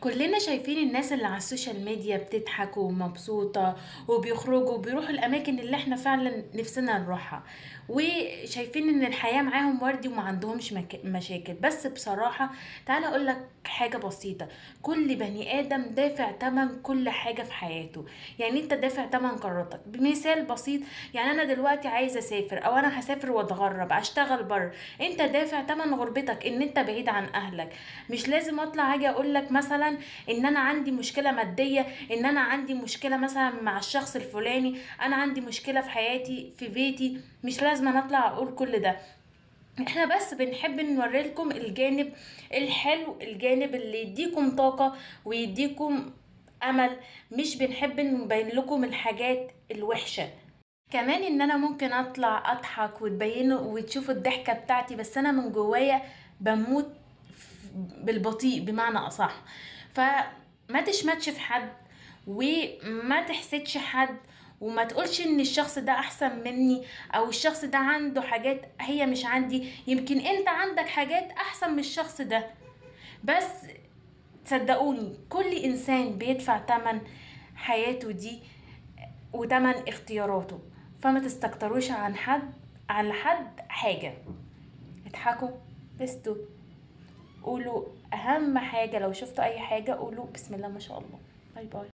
كلنا شايفين الناس اللي على السوشيال ميديا بتضحك ومبسوطة وبيخرجوا وبيروحوا الأماكن اللي احنا فعلا نفسنا نروحها، وشايفين ان الحياة معاهم وردي وما عندهمش مشاكل. بس بصراحة تعالى أقولك حاجة بسيطة: كل بني آدم دافع تمن كل حاجة في حياته. يعني انت دافع تمن قراراتك. بمثال بسيط، يعني انا دلوقتي عايزة اسافر او انا هسافر واتغرب اشتغل بره، انت دافع تمن غربتك ان انت بعيد عن اهلك. مش لازم اطلع اجي اقولك مثلا ان انا عندي مشكلة مادية، ان انا عندي مشكلة مثلا مع الشخص الفلاني، انا عندي مشكلة في حياتي في بيتي. مش لازم أنا اطلع اقول كل ده. احنا بس بنحب نوري لكم الجانب الحلو، الجانب اللي يديكم طاقة ويديكم امل. مش بنحب نبين لكم الحاجات الوحشة. كمان ان انا ممكن اطلع اضحك وتبينوا وتشوفوا الضحكة بتاعتي، بس انا من جوايا بموت بالبطيء بمعنى اصح. فما تشمتش في حد وما تحسدش حد، وما تقولش ان الشخص ده احسن مني او الشخص ده عنده حاجات هي مش عندي. يمكن انت عندك حاجات احسن من الشخص ده. بس صدقوني كل انسان بيدفع تمن حياته دي وتمن اختياراته. فما تستكتروش عن حد على حد حاجة. اضحكوا، بستوا، قولوا اهم حاجة لو شفتوا اي حاجة قولوا بسم الله ما شاء الله. باي باي.